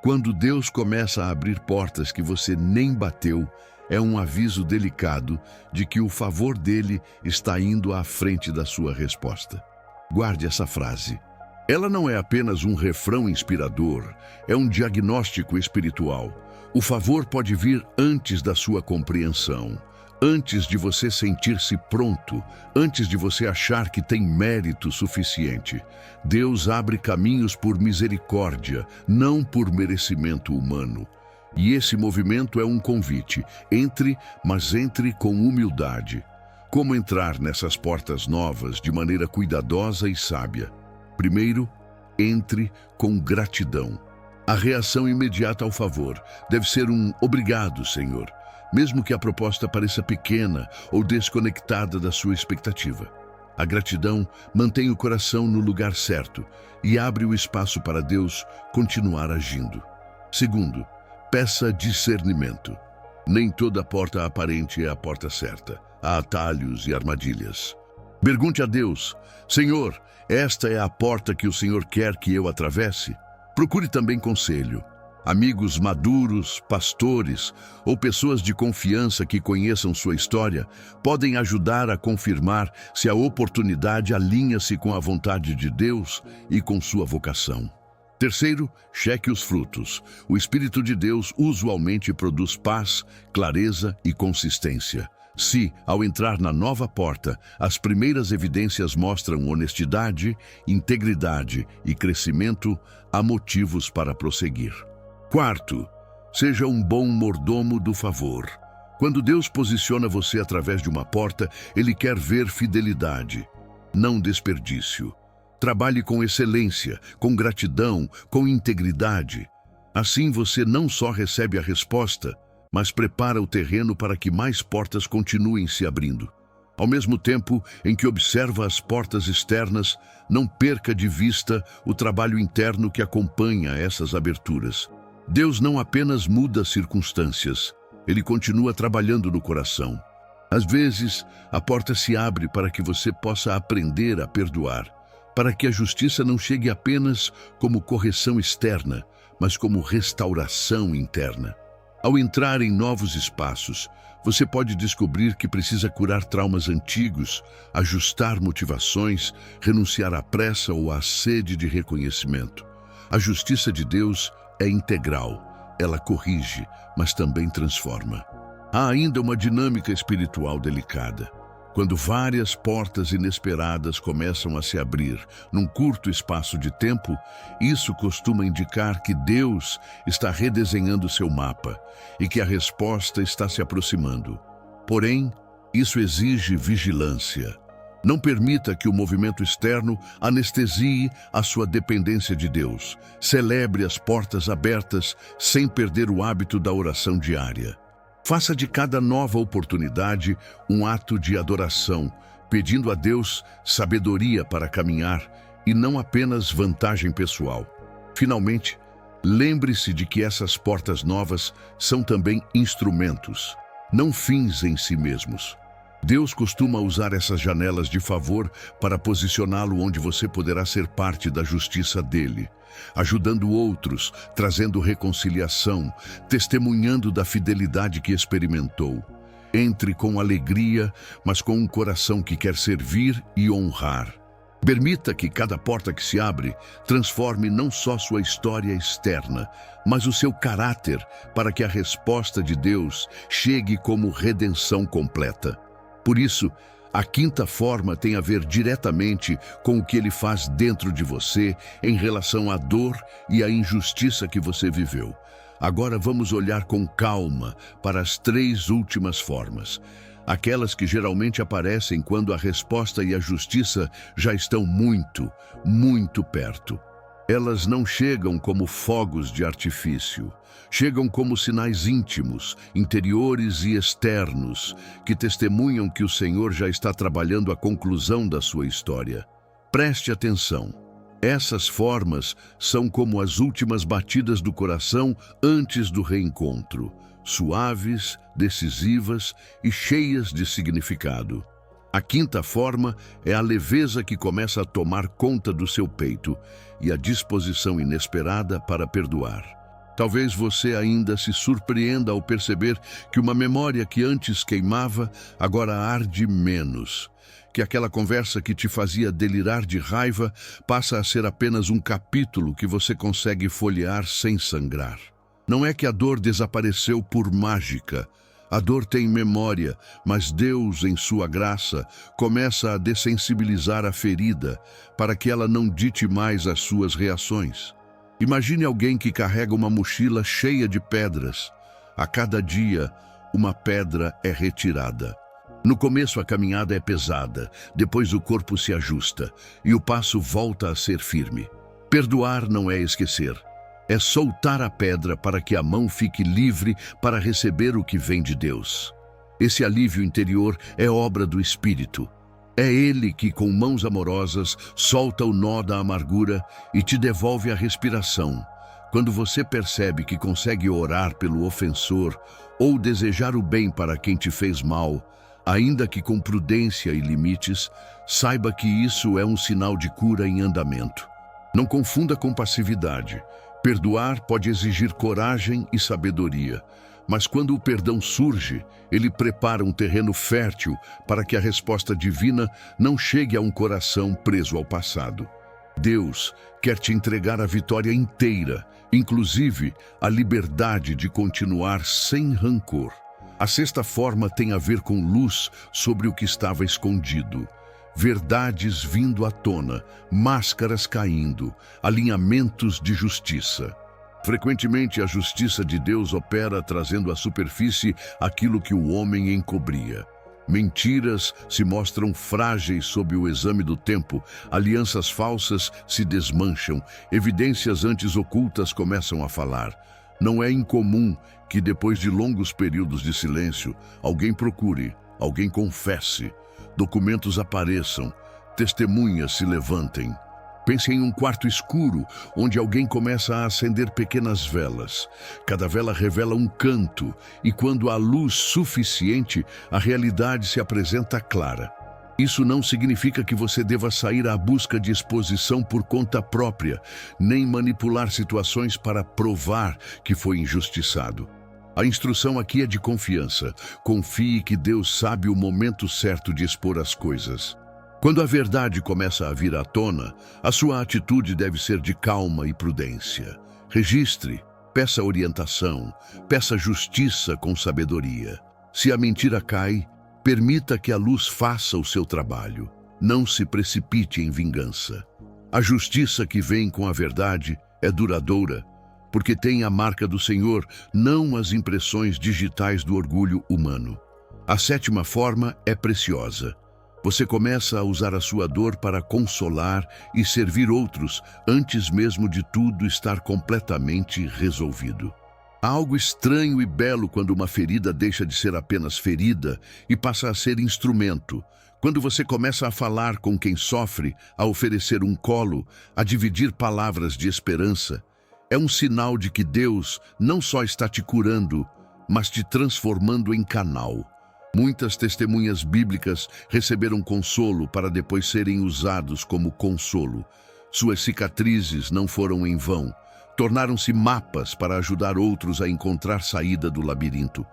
Quando Deus começa a abrir portas que você nem bateu, é um aviso delicado de que o favor dele está indo à frente da sua resposta. Guarde essa frase. Ela não é apenas um refrão inspirador, é um diagnóstico espiritual. O favor pode vir antes da sua compreensão, antes de você sentir-se pronto, antes de você achar que tem mérito suficiente. Deus abre caminhos por misericórdia, não por merecimento humano. E esse movimento é um convite. Entre, mas entre com humildade. Como entrar nessas portas novas de maneira cuidadosa e sábia? Primeiro, entre com gratidão. A reação imediata ao favor deve ser um obrigado, Senhor, mesmo que a proposta pareça pequena ou desconectada da sua expectativa. A gratidão mantém o coração no lugar certo e abre o espaço para Deus continuar agindo. Segundo, peça discernimento. Nem toda porta aparente é a porta certa. Há atalhos e armadilhas. Pergunte a Deus: Senhor, esta é a porta que o Senhor quer que eu atravesse? Procure também conselho. Amigos maduros, pastores ou pessoas de confiança que conheçam sua história podem ajudar a confirmar se a oportunidade alinha-se com a vontade de Deus e com sua vocação. Terceiro, cheque os frutos. O Espírito de Deus usualmente produz paz, clareza e consistência. Se, ao entrar na nova porta, as primeiras evidências mostram honestidade, integridade e crescimento, há motivos para prosseguir. Quarto, seja um bom mordomo do favor. Quando Deus posiciona você através de uma porta, Ele quer ver fidelidade, não desperdício. Trabalhe com excelência, com gratidão, com integridade. Assim você não só recebe a resposta, mas prepara o terreno para que mais portas continuem se abrindo. Ao mesmo tempo em que observa as portas externas, não perca de vista o trabalho interno que acompanha essas aberturas. Deus não apenas muda as circunstâncias, Ele continua trabalhando no coração. Às vezes, a porta se abre para que você possa aprender a perdoar, para que a justiça não chegue apenas como correção externa, mas como restauração interna. Ao entrar em novos espaços, você pode descobrir que precisa curar traumas antigos, ajustar motivações, renunciar à pressa ou à sede de reconhecimento. A justiça de Deus é integral. Ela corrige, mas também transforma. Há ainda uma dinâmica espiritual delicada. Quando várias portas inesperadas começam a se abrir num curto espaço de tempo, isso costuma indicar que Deus está redesenhando seu mapa e que a resposta está se aproximando. Porém, isso exige vigilância. Não permita que o movimento externo anestesie a sua dependência de Deus. Celebre as portas abertas sem perder o hábito da oração diária. Faça de cada nova oportunidade um ato de adoração, pedindo a Deus sabedoria para caminhar e não apenas vantagem pessoal. Finalmente, lembre-se de que essas portas novas são também instrumentos, não fins em si mesmos. Deus costuma usar essas janelas de favor para posicioná-lo onde você poderá ser parte da justiça dele, ajudando outros, trazendo reconciliação, testemunhando da fidelidade que experimentou. Entre com alegria, mas com um coração que quer servir e honrar. Permita que cada porta que se abre transforme não só sua história externa, mas o seu caráter, para que a resposta de Deus chegue como redenção completa. Por isso, a quinta forma tem a ver diretamente com o que ele faz dentro de você em relação à dor e à injustiça que você viveu. Agora vamos olhar com calma para as três últimas formas, aquelas que geralmente aparecem quando a resposta e a justiça já estão muito, muito perto. Elas não chegam como fogos de artifício, chegam como sinais íntimos, interiores e externos, que testemunham que o Senhor já está trabalhando a conclusão da sua história. Preste atenção. Essas formas são como as últimas batidas do coração antes do reencontro, suaves, decisivas e cheias de significado. A quinta forma é a leveza que começa a tomar conta do seu peito e a disposição inesperada para perdoar. Talvez você ainda se surpreenda ao perceber que uma memória que antes queimava agora arde menos, que aquela conversa que te fazia delirar de raiva passa a ser apenas um capítulo que você consegue folhear sem sangrar. Não é que a dor desapareceu por mágica. A dor tem memória, mas Deus, em sua graça, começa a dessensibilizar a ferida para que ela não dite mais as suas reações. Imagine alguém que carrega uma mochila cheia de pedras. A cada dia, uma pedra é retirada. No começo, a caminhada é pesada, depois o corpo se ajusta e o passo volta a ser firme. Perdoar não é esquecer. É soltar a pedra para que a mão fique livre para receber o que vem de Deus. Esse alívio interior é obra do Espírito. É Ele que, com mãos amorosas, solta o nó da amargura e te devolve a respiração. Quando você percebe que consegue orar pelo ofensor ou desejar o bem para quem te fez mal, ainda que com prudência e limites, saiba que isso é um sinal de cura em andamento. Não confunda com passividade. Perdoar pode exigir coragem e sabedoria, mas quando o perdão surge, ele prepara um terreno fértil para que a resposta divina não chegue a um coração preso ao passado. Deus quer te entregar a vitória inteira, inclusive a liberdade de continuar sem rancor. A sexta forma tem a ver com luz sobre o que estava escondido. Verdades vindo à tona, máscaras caindo, alinhamentos de justiça. Frequentemente, a justiça de Deus opera trazendo à superfície aquilo que o homem encobria. Mentiras se mostram frágeis sob o exame do tempo, alianças falsas se desmancham, evidências antes ocultas começam a falar. Não é incomum que, depois de longos períodos de silêncio, alguém procure, alguém confesse, documentos apareçam, testemunhas se levantem. Pense em um quarto escuro, onde alguém começa a acender pequenas velas. Cada vela revela um canto, e quando há luz suficiente, a realidade se apresenta clara. Isso não significa que você deva sair à busca de exposição por conta própria, nem manipular situações para provar que foi injustiçado. A instrução aqui é de confiança. Confie que Deus sabe o momento certo de expor as coisas. Quando a verdade começa a vir à tona, a sua atitude deve ser de calma e prudência. Registre, peça orientação, peça justiça com sabedoria. Se a mentira cai, permita que a luz faça o seu trabalho. Não se precipite em vingança. A justiça que vem com a verdade é duradoura, porque tem a marca do Senhor, não as impressões digitais do orgulho humano. A sétima forma é preciosa. Você começa a usar a sua dor para consolar e servir outros, antes mesmo de tudo estar completamente resolvido. Há algo estranho e belo quando uma ferida deixa de ser apenas ferida e passa a ser instrumento, Quando você começa a falar com quem sofre, a oferecer um colo, a dividir palavras de esperança, é um sinal de que Deus não só está te curando, mas te transformando em canal. Muitas testemunhas bíblicas receberam consolo para depois serem usados como consolo. Suas cicatrizes não foram em vão. Tornaram-se mapas para ajudar outros a encontrar saída do labirinto.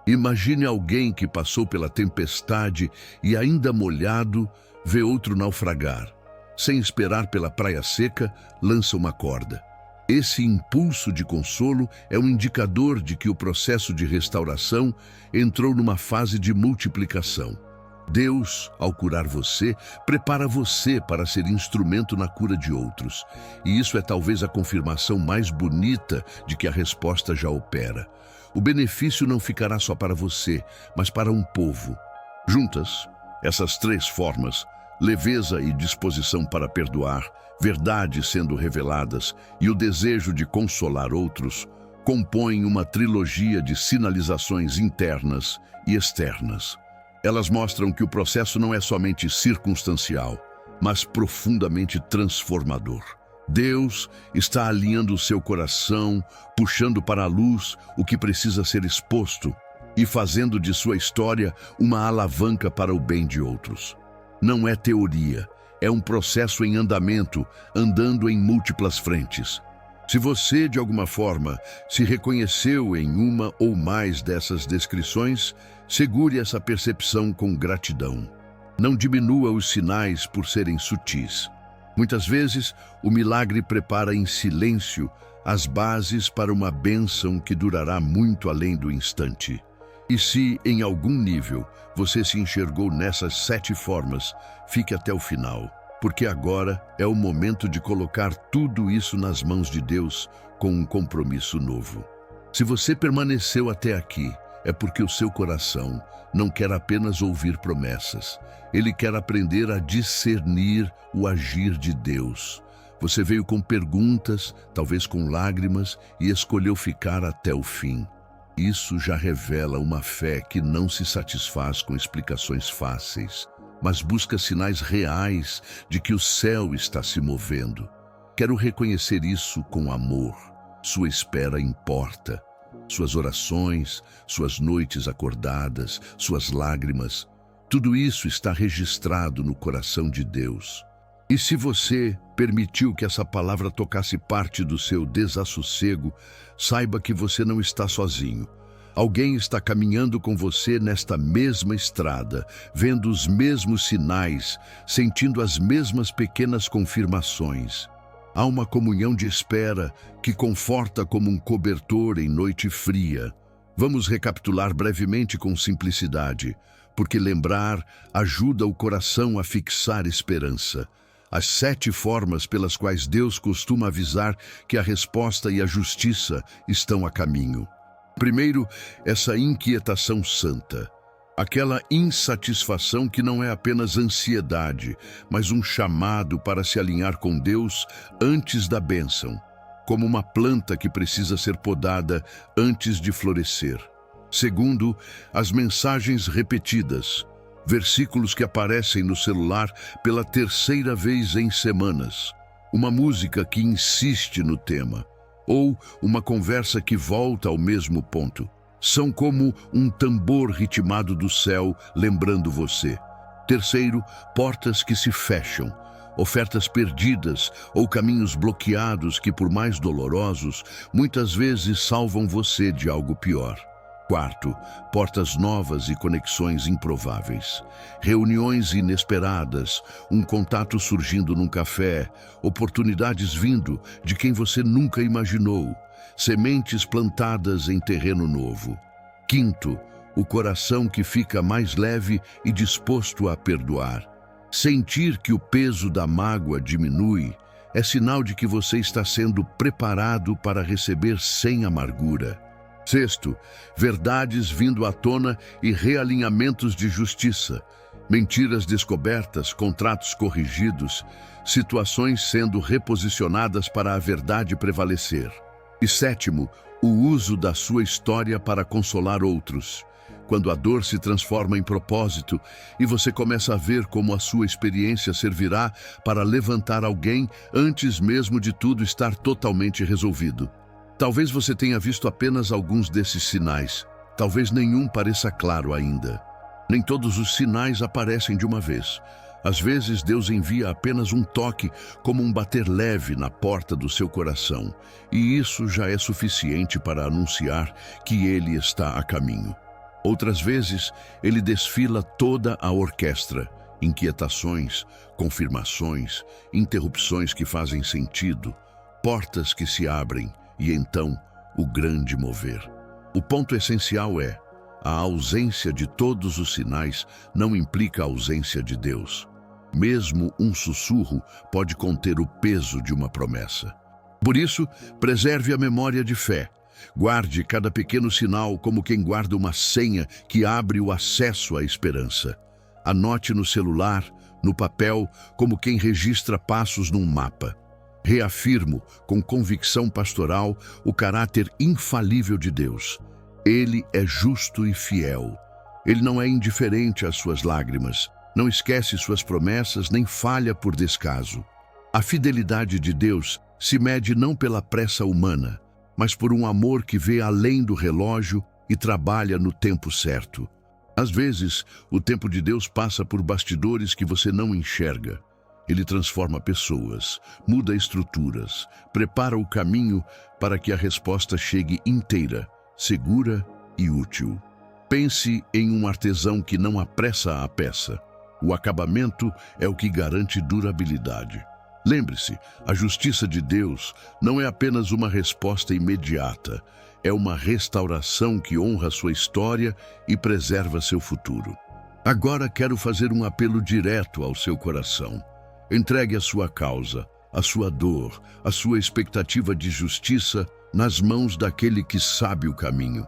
Imagine alguém que passou pela tempestade e, ainda molhado, vê outro naufragar. Sem esperar pela praia seca, lança uma corda. Esse impulso de consolo é um indicador de que o processo de restauração entrou numa fase de multiplicação. Deus, ao curar você, prepara você para ser instrumento na cura de outros. E isso é talvez a confirmação mais bonita de que a resposta já opera. O benefício não ficará só para você, mas para um povo. Juntas, essas três formas, leveza e disposição para perdoar, verdades sendo reveladas e o desejo de consolar outros, compõem uma trilogia de sinalizações internas e externas. Elas mostram que o processo não é somente circunstancial, mas profundamente transformador. Deus está alinhando o seu coração, puxando para a luz o que precisa ser exposto e fazendo de sua história uma alavanca para o bem de outros. Não é teoria, é um processo em andamento, andando em múltiplas frentes. Se você, de alguma forma, se reconheceu em uma ou mais dessas descrições, segure essa percepção com gratidão. Não diminua os sinais por serem sutis. Muitas vezes, o milagre prepara em silêncio as bases para uma bênção que durará muito além do instante. E se, em algum nível, você se enxergou nessas 7 formas, fique até o final, porque agora é o momento de colocar tudo isso nas mãos de Deus com um compromisso novo. Se você permaneceu até aqui, é porque o seu coração não quer apenas ouvir promessas. Ele quer aprender a discernir o agir de Deus. Você veio com perguntas, talvez com lágrimas, e escolheu ficar até o fim. Isso já revela uma fé que não se satisfaz com explicações fáceis, mas busca sinais reais de que o céu está se movendo. Quero reconhecer isso com amor. Sua espera importa. Suas orações, suas noites acordadas, suas lágrimas, tudo isso está registrado no coração de Deus. E se você permitiu que essa palavra tocasse parte do seu desassossego, saiba que você não está sozinho. Alguém está caminhando com você nesta mesma estrada, vendo os mesmos sinais, sentindo as mesmas pequenas confirmações. Há uma comunhão de espera que conforta como um cobertor em noite fria. Vamos recapitular brevemente com simplicidade, porque lembrar ajuda o coração a fixar esperança. As 7 formas pelas quais Deus costuma avisar que a resposta e a justiça estão a caminho. Primeiro, essa inquietação santa. Aquela insatisfação que não é apenas ansiedade, mas um chamado para se alinhar com Deus antes da bênção, como uma planta que precisa ser podada antes de florescer. Segundo, as mensagens repetidas, versículos que aparecem no celular pela 3ª vez em semanas, uma música que insiste no tema, ou uma conversa que volta ao mesmo ponto. São como um tambor ritmado do céu, lembrando você. Terceiro, portas que se fecham, ofertas perdidas ou caminhos bloqueados que, por mais dolorosos, muitas vezes salvam você de algo pior. Quarto, portas novas e conexões improváveis. Reuniões inesperadas, um contato surgindo num café, oportunidades vindo de quem você nunca imaginou. Sementes plantadas em terreno novo. Quinto, o coração que fica mais leve e disposto a perdoar. Sentir que o peso da mágoa diminui é sinal de que você está sendo preparado para receber sem amargura. Sexto, verdades vindo à tona e realinhamentos de justiça. Mentiras descobertas, contratos corrigidos, situações sendo reposicionadas para a verdade prevalecer. E sétimo, o uso da sua história para consolar outros. quando a dor se transforma em propósito e você começa a ver como a sua experiência servirá para levantar alguém antes mesmo de tudo estar totalmente resolvido. Talvez você tenha visto apenas alguns desses sinais, talvez nenhum pareça claro ainda. Nem todos os sinais aparecem de uma vez. Às vezes Deus envia apenas um toque, como um bater leve na porta do seu coração, e isso já é suficiente para anunciar que Ele está a caminho. Outras vezes, Ele desfila toda a orquestra, inquietações, confirmações, interrupções que fazem sentido, portas que se abrem e então o grande mover. O ponto essencial é: a ausência de todos os sinais não implica a ausência de Deus. Mesmo um sussurro pode conter o peso de uma promessa. Por isso, preserve a memória de fé. Guarde cada pequeno sinal como quem guarda uma senha que abre o acesso à esperança. Anote no celular, no papel, como quem registra passos num mapa. Reafirmo, com convicção pastoral, o caráter infalível de Deus. Ele é justo e fiel. Ele não é indiferente às suas lágrimas, não esquece suas promessas, nem falha por descaso. A fidelidade de Deus se mede não pela pressa humana, mas por um amor que vê além do relógio e trabalha no tempo certo. Às vezes, o tempo de Deus passa por bastidores que você não enxerga. Ele transforma pessoas, muda estruturas, prepara o caminho para que a resposta chegue inteira, segura e útil. Pense em um artesão que não apressa a peça. O acabamento é o que garante durabilidade. Lembre-se, a justiça de Deus não é apenas uma resposta imediata, é uma restauração que honra sua história e preserva seu futuro. Agora quero fazer um apelo direto ao seu coração. Entregue a sua causa, a sua dor, a sua expectativa de justiça nas mãos daquele que sabe o caminho.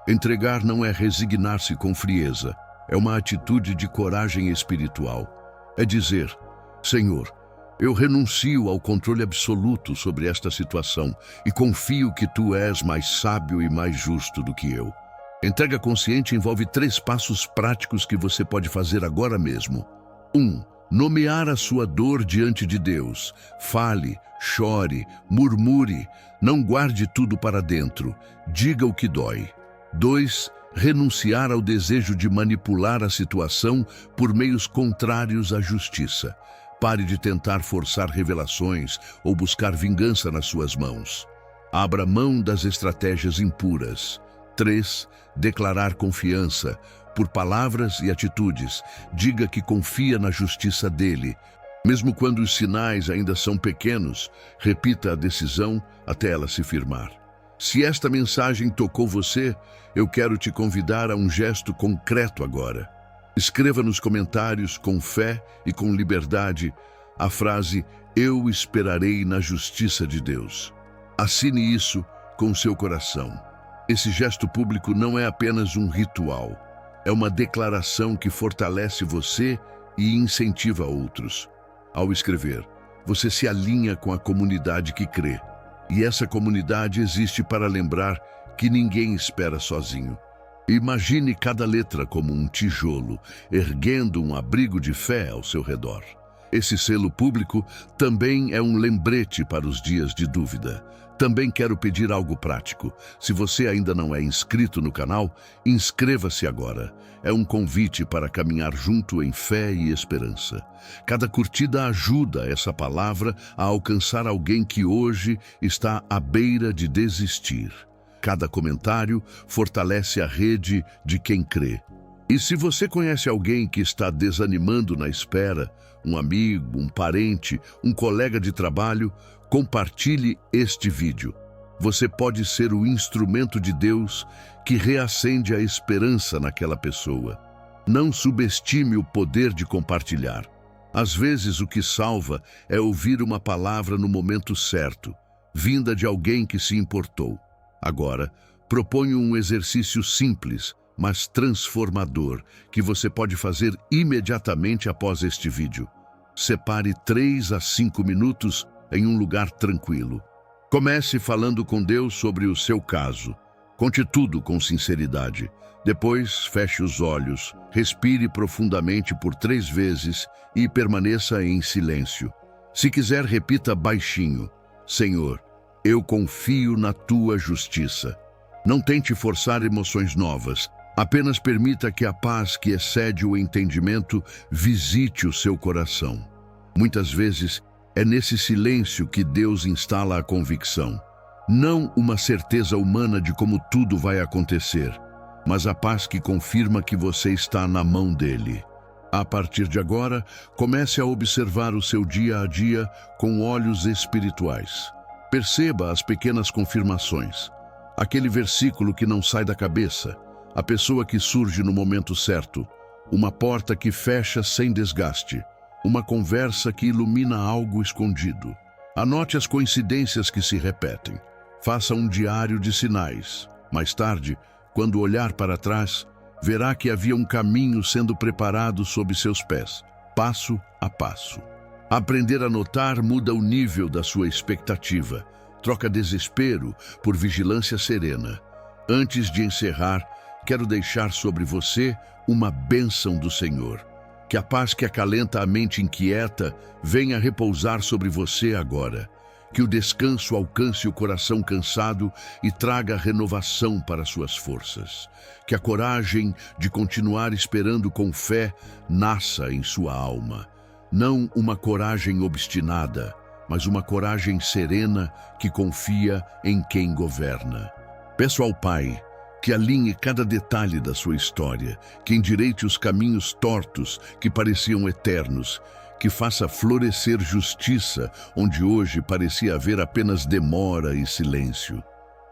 Entregar não é resignar-se com frieza, é uma atitude de coragem espiritual. É dizer: Senhor, eu renuncio ao controle absoluto sobre esta situação e confio que Tu és mais sábio e mais justo do que eu. Entrega consciente envolve 3 passos práticos que você pode fazer agora mesmo. 1. Nomear a sua dor diante de Deus. Fale, chore, murmure, não guarde tudo para dentro. Diga o que dói. 2. Renunciar ao desejo de manipular a situação por meios contrários à justiça. Pare de tentar forçar revelações ou buscar vingança nas suas mãos. Abra mão das estratégias impuras. 3. Declarar confiança. Por palavras e atitudes, diga que confia na justiça dele. Mesmo quando os sinais ainda são pequenos, repita a decisão até ela se firmar. Se esta mensagem tocou você, eu quero te convidar a um gesto concreto agora. Escreva nos comentários, com fé e com liberdade, a frase "Eu esperarei na justiça de Deus". Assine isso com seu coração. Esse gesto público não é apenas um ritual. É uma declaração que fortalece você e incentiva outros. Ao escrever, você se alinha com a comunidade que crê. E essa comunidade existe para lembrar que ninguém espera sozinho. Imagine cada letra como um tijolo, erguendo um abrigo de fé ao seu redor. Esse selo público também é um lembrete para os dias de dúvida. Também quero pedir algo prático. Se você ainda não é inscrito no canal, inscreva-se agora. É um convite para caminhar junto em fé e esperança. Cada curtida ajuda essa palavra a alcançar alguém que hoje está à beira de desistir. Cada comentário fortalece a rede de quem crê. E se você conhece alguém que está desanimando na espera, um amigo, um parente, um colega de trabalho, compartilhe este vídeo. Você pode ser o instrumento de Deus que reacende a esperança naquela pessoa. Não subestime o poder de compartilhar. Às vezes o que salva é ouvir uma palavra no momento certo, vinda de alguém que se importou. Agora, proponho um exercício simples, mas transformador, que você pode fazer imediatamente após este vídeo. Separe 3 a 5 minutos em um lugar tranquilo. Comece falando com Deus sobre o seu caso. Conte tudo com sinceridade. Depois, feche os olhos, respire profundamente por 3 vezes e permaneça em silêncio. Se quiser, repita baixinho: Senhor, eu confio na tua justiça. Não tente forçar emoções novas. Apenas permita que a paz que excede o entendimento visite o seu coração. Muitas vezes, é nesse silêncio que Deus instala a convicção. Não uma certeza humana de como tudo vai acontecer, mas a paz que confirma que você está na mão dele. A partir de agora, comece a observar o seu dia a dia com olhos espirituais. Perceba as pequenas confirmações. Aquele versículo que não sai da cabeça, a pessoa que surge no momento certo, uma porta que fecha sem desgaste, uma conversa que ilumina algo escondido. Anote as coincidências que se repetem. Faça um diário de sinais. Mais tarde, quando olhar para trás, verá que havia um caminho sendo preparado sob seus pés, passo a passo. Aprender a notar muda o nível da sua expectativa. Troca desespero por vigilância serena. Antes de encerrar, quero deixar sobre você uma bênção do Senhor. Que a paz que acalenta a mente inquieta venha repousar sobre você agora. Que o descanso alcance o coração cansado e traga renovação para suas forças. Que a coragem de continuar esperando com fé nasça em sua alma. Não uma coragem obstinada, mas uma coragem serena que confia em quem governa. Peço ao Pai que alinhe cada detalhe da sua história, que endireite os caminhos tortos que pareciam eternos, que faça florescer justiça onde hoje parecia haver apenas demora e silêncio.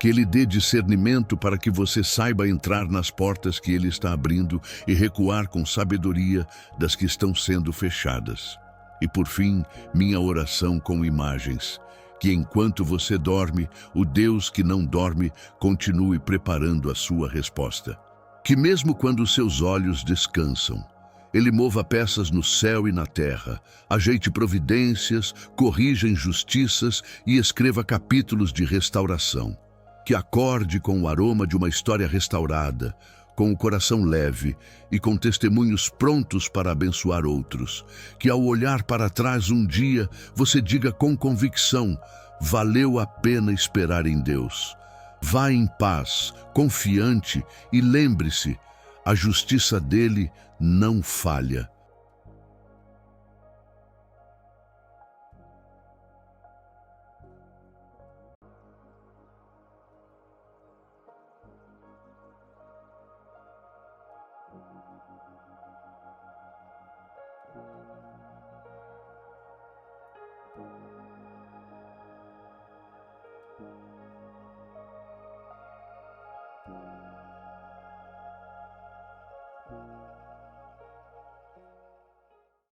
Que Ele dê discernimento para que você saiba entrar nas portas que Ele está abrindo e recuar com sabedoria das que estão sendo fechadas. E por fim, minha oração com imagens. Que enquanto você dorme, o Deus que não dorme continue preparando a sua resposta. Que mesmo quando os seus olhos descansam, Ele mova peças no céu e na terra, ajeite providências, corrija injustiças e escreva capítulos de restauração. Que acorde com o aroma de uma história restaurada, com o coração leve e com testemunhos prontos para abençoar outros. Que ao olhar para trás um dia, você diga com convicção: valeu a pena esperar em Deus. Vá em paz, confiante, e lembre-se, a justiça dele não falha.